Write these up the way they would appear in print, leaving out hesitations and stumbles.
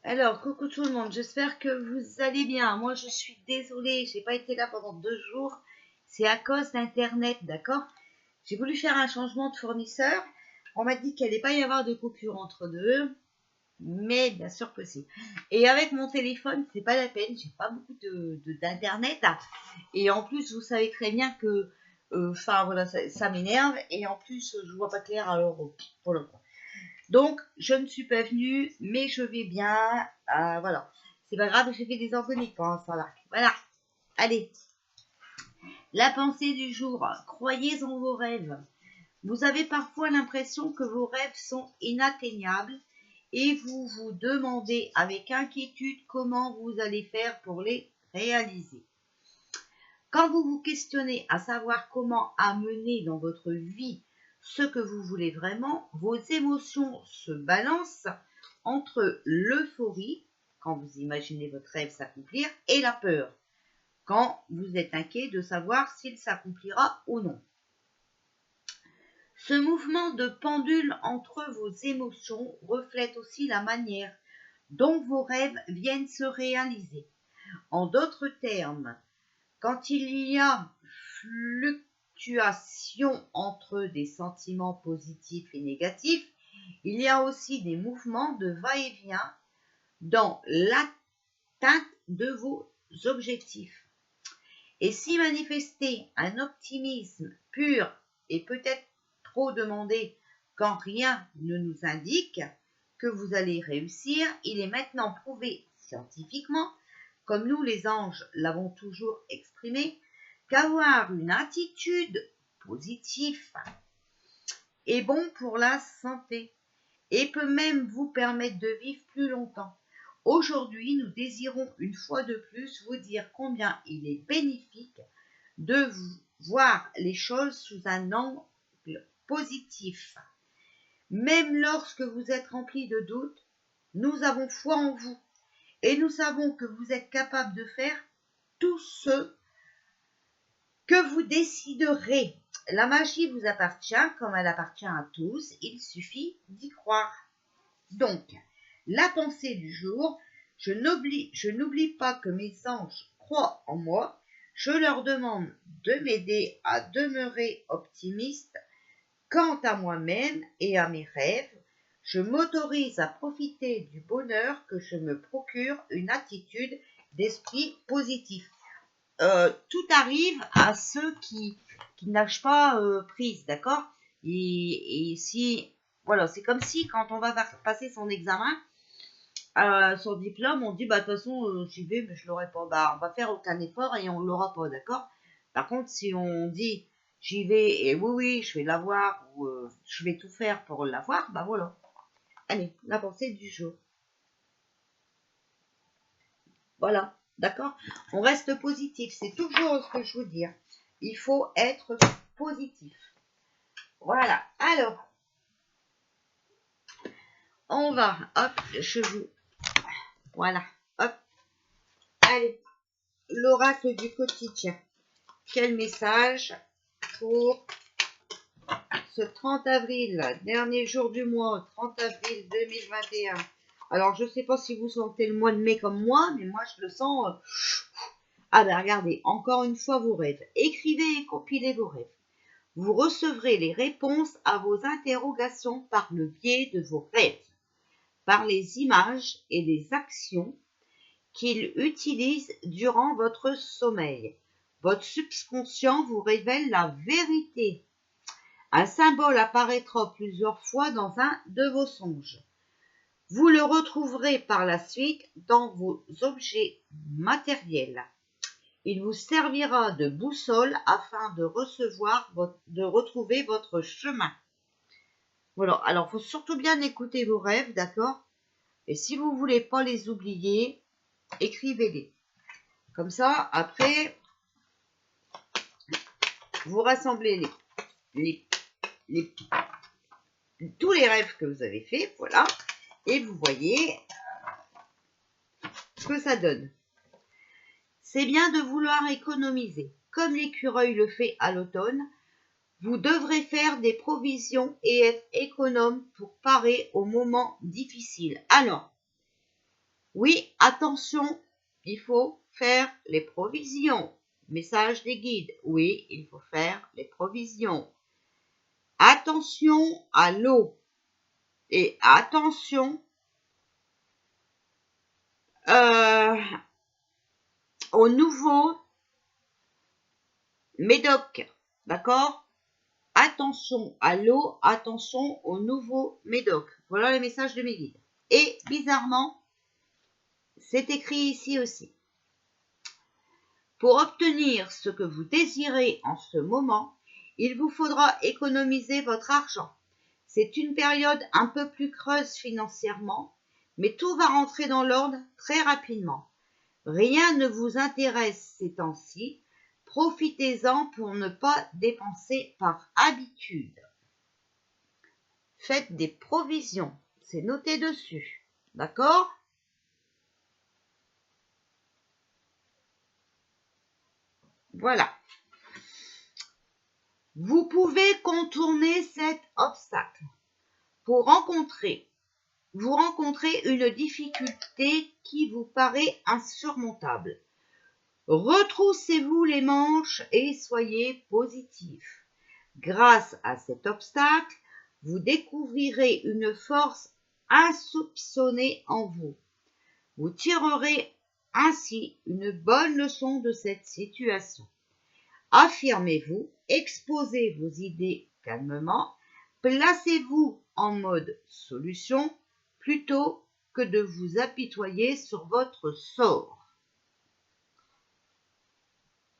Alors, coucou tout le monde, j'espère que vous allez bien. Moi, je suis désolée, j'ai pas été là pendant 2 jours. C'est à cause d'Internet, d'accord? J'ai voulu faire un changement de fournisseur. On m'a dit qu'il n'allait pas y avoir de coupure entre deux, mais bien sûr que si. Et avec mon téléphone, c'est pas la peine, j'ai pas beaucoup d'internet. Et en plus, vous savez très bien que, voilà, ça m'énerve. Et en plus, je vois pas clair, alors voilà. Donc, je ne suis pas venue, mais je vais bien. Voilà. C'est pas grave, j'ai fait des organiques pendant ce temps-là. Voilà. Allez. La pensée du jour. Croyez en vos rêves. Vous avez parfois l'impression que vos rêves sont inatteignables et vous vous demandez avec inquiétude comment vous allez faire pour les réaliser. Quand vous vous questionnez à savoir comment amener dans votre vie ce que vous voulez vraiment, vos émotions se balancent entre l'euphorie, quand vous imaginez votre rêve s'accomplir, et la peur, quand vous êtes inquiet de savoir s'il s'accomplira ou non. Ce mouvement de pendule entre vos émotions reflète aussi la manière dont vos rêves viennent se réaliser. En d'autres termes, quand il y a fluctuation entre des sentiments positifs et négatifs, il y a aussi des mouvements de va-et-vient dans l'atteinte de vos objectifs. Et si manifester un optimisme pur est peut-être trop demandé quand rien ne nous indique que vous allez réussir, il est maintenant prouvé scientifiquement, comme nous les anges l'avons toujours exprimé, qu'avoir une attitude positive est bon pour la santé et peut même vous permettre de vivre plus longtemps. Aujourd'hui, nous désirons une fois de plus vous dire combien il est bénéfique de voir les choses sous un angle positif. Même lorsque vous êtes rempli de doutes, nous avons foi en vous et nous savons que vous êtes capable de faire tout ce que vous déciderez. La magie vous appartient comme elle appartient à tous, il suffit d'y croire. Donc, la pensée du jour, je n'oublie pas que mes anges croient en moi, je leur demande de m'aider à demeurer optimiste. Quant à moi-même et à mes rêves, je m'autorise à profiter du bonheur que je me procure une attitude d'esprit positif. Tout arrive à ceux qui ne lâchent pas prise, d'accord? Et si, voilà, c'est comme si quand on va passer son examen, son diplôme, on dit, bah, de toute façon, j'y vais, mais je l'aurai pas. Bah, on va faire aucun effort et on l'aura pas, d'accord? Par contre, si on dit, j'y vais et oui, je vais l'avoir ou je vais tout faire pour l'avoir, bah voilà. Allez, la pensée du jour. Voilà, d'accord? On reste positif, c'est toujours ce que je veux dire. Il faut être positif. Voilà, alors, on va, hop, je vous, voilà, hop, allez, l'oracle du quotidien. Quel message pour ce 30 avril, dernier jour du mois, 30 avril 2021. Alors, je ne sais pas si vous sentez le mois de mai comme moi, mais moi, je le sens. Ah ben, regardez, encore une fois vos rêves. Écrivez et compilez vos rêves. Vous recevrez les réponses à vos interrogations par le biais de vos rêves, par les images et les actions qu'ils utilisent durant votre sommeil. Votre subconscient vous révèle la vérité. Un symbole apparaîtra plusieurs fois dans un de vos songes. Vous le retrouverez par la suite dans vos objets matériels. Il vous servira de boussole afin de retrouver votre chemin. Voilà, alors il faut surtout bien écouter vos rêves, d'accord? Et si vous ne voulez pas les oublier, écrivez-les. Comme ça, après, vous rassemblez tous les rêves que vous avez faits, voilà, et vous voyez ce que ça donne. C'est bien de vouloir économiser. Comme l'écureuil le fait à l'automne, vous devrez faire des provisions et être économe pour parer aux moments difficiles. Alors, Oui, attention, il faut faire les provisions. Message des guides. Oui, il faut faire les provisions. Attention à l'eau. Et attention au nouveau médoc. D'accord? Attention à l'eau, attention au nouveau médoc. Voilà les messages de mes guides. Et bizarrement, c'est écrit ici aussi. Pour obtenir ce que vous désirez en ce moment, il vous faudra économiser votre argent. C'est une période un peu plus creuse financièrement, mais tout va rentrer dans l'ordre très rapidement. Rien ne vous intéresse ces temps-ci. Profitez-en pour ne pas dépenser par habitude. Faites des provisions. C'est noté dessus. D'accord ? Voilà. Vous pouvez contourner cet obstacle. Vous rencontrez une difficulté qui vous paraît insurmontable. Retroussez-vous les manches et soyez positif. Grâce à cet obstacle, vous découvrirez une force insoupçonnée en vous. Vous tirerez ainsi une bonne leçon de cette situation. Affirmez-vous, exposez vos idées calmement, placez-vous en mode solution plutôt que de vous apitoyer sur votre sort.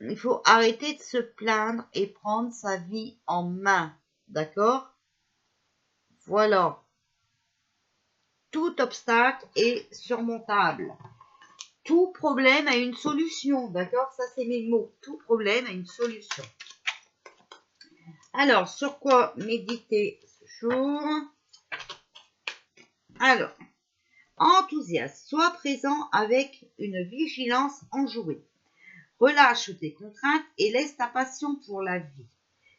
Il faut arrêter de se plaindre et prendre sa vie en main, d'accord? Voilà. Tout obstacle est surmontable. Tout problème a une solution, d'accord? Ça, c'est mes mots. Tout problème a une solution. Alors, sur quoi méditer ce jour? Alors, enthousiasme, sois présent avec une vigilance enjouée. Relâche tes contraintes et laisse ta passion pour la vie.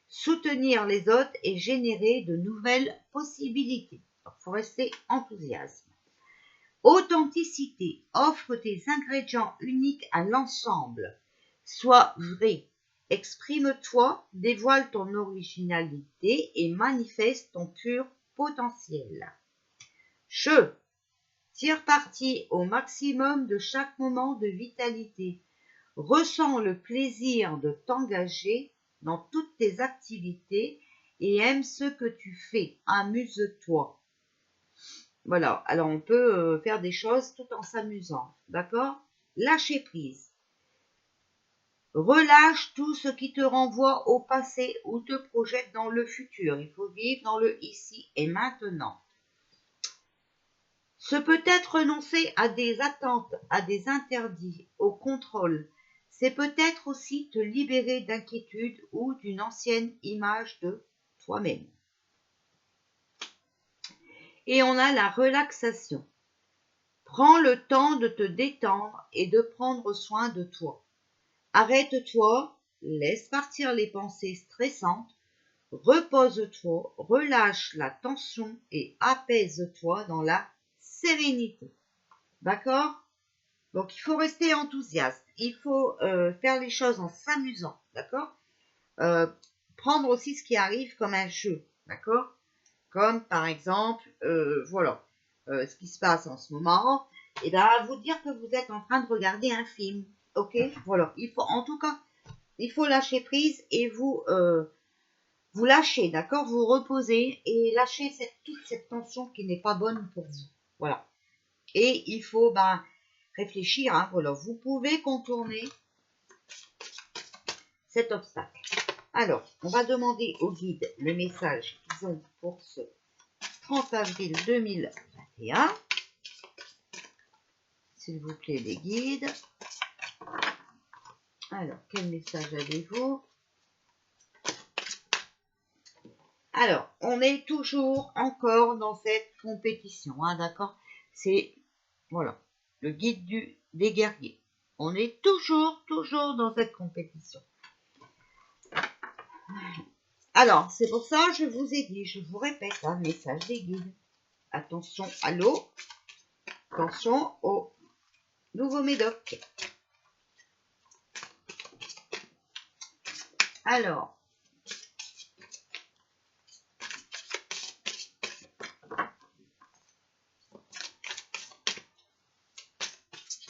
Soutenir les autres et générer de nouvelles possibilités. Il faut rester enthousiaste. Authenticité, offre tes ingrédients uniques à l'ensemble. Sois vrai. Exprime-toi, dévoile ton originalité et manifeste ton pur potentiel. Tire parti au maximum de chaque moment de vitalité. Ressens le plaisir de t'engager dans toutes tes activités et aime ce que tu fais. Amuse-toi. Voilà, alors on peut faire des choses tout en s'amusant, d'accord? Lâcher prise. Relâche tout ce qui te renvoie au passé ou te projette dans le futur. Il faut vivre dans le ici et maintenant. Ce peut être renoncer à des attentes, à des interdits, au contrôle. C'est peut-être aussi te libérer d'inquiétude ou d'une ancienne image de toi-même. Et on a la relaxation. Prends le temps de te détendre et de prendre soin de toi. Arrête-toi, laisse partir les pensées stressantes, repose-toi, relâche la tension et apaise-toi dans la sérénité. D'accord? Donc, il faut rester enthousiaste. Il faut faire les choses en s'amusant. D'accord? Prendre aussi ce qui arrive comme un jeu. D'accord? Comme, par exemple, voilà, ce qui se passe en ce moment. Et bien, vous dire que vous êtes en train de regarder un film. Ok? Voilà. Il faut, en tout cas, il faut lâcher prise et vous lâchez, d'accord? Vous reposez et lâchez toute cette tension qui n'est pas bonne pour vous. Voilà. Et il faut réfléchir. Hein, voilà. Vous pouvez contourner cet obstacle. Alors, on va demander aux guides le message qu'ils ont pour ce 30 avril 2021. S'il vous plaît, les guides. Alors, quel message avez-vous? Alors, on est toujours encore dans cette compétition, hein, d'accord? C'est, voilà, le guide des guerriers. On est toujours dans cette compétition. Alors, c'est pour ça que je vous ai dit, je vous répète, message des guides. Attention à l'eau, attention au Nouveau médoc. Alors,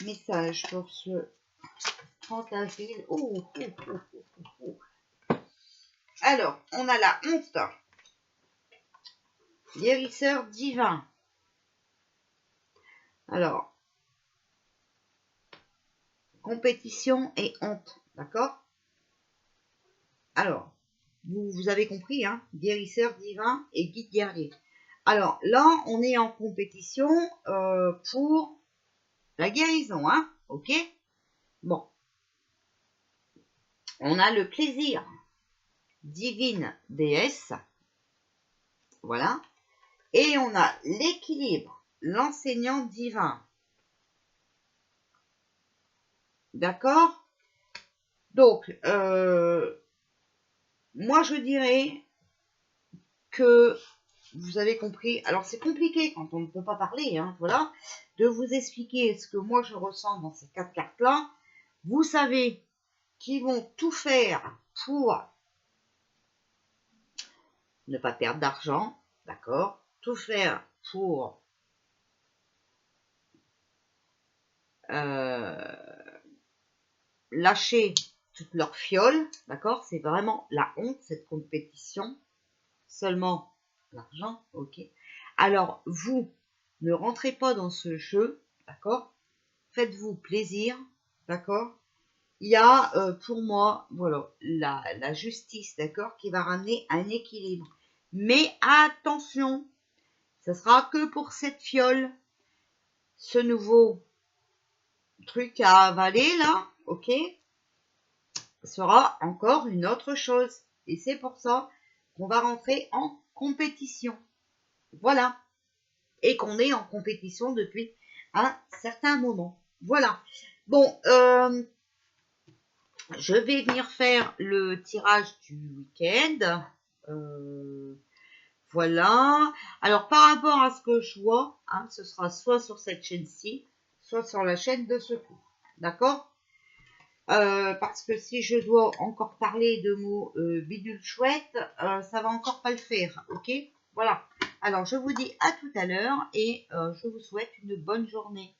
message pour ce 30 avril. Alors, on a la honte. Guérisseur divin. Alors, compétition et honte, d'accord? Alors, vous avez compris, hein? Guérisseur divin et guide guerrier. Alors, là, on est en compétition pour la guérison, hein? Ok? Bon. On a le plaisir. Divine déesse. Voilà. Et on a l'équilibre. L'enseignant divin. D'accord? Donc, moi, je dirais que vous avez compris. Alors, c'est compliqué quand on ne peut pas parler, hein, voilà, de vous expliquer ce que moi, je ressens dans ces 4 cartes-là. Vous savez qu'ils vont tout faire pour ne pas perdre d'argent, d'accord? Tout faire pour lâcher toute leur fiole, d'accord? C'est vraiment la honte, cette compétition. Seulement l'argent, ok. Alors, vous ne rentrez pas dans ce jeu, d'accord? Faites-vous plaisir, d'accord? Il y a pour moi, voilà, la justice, d'accord, qui va ramener un équilibre. Mais attention, ce sera que pour cette fiole, ce nouveau truc à avaler là, ok, sera encore une autre chose. Et c'est pour ça qu'on va rentrer en compétition. Voilà. Et qu'on est en compétition depuis un certain moment. Voilà. Bon, je vais venir faire le tirage du week-end. Voilà. Alors, par rapport à ce que je vois, hein, ce sera soit sur cette chaîne-ci, soit sur la chaîne de secours. D'accord? Parce que si je dois encore parler de mots bidule chouette, ça va encore pas le faire. Ok? Voilà. Alors, je vous dis à tout à l'heure et je vous souhaite une bonne journée.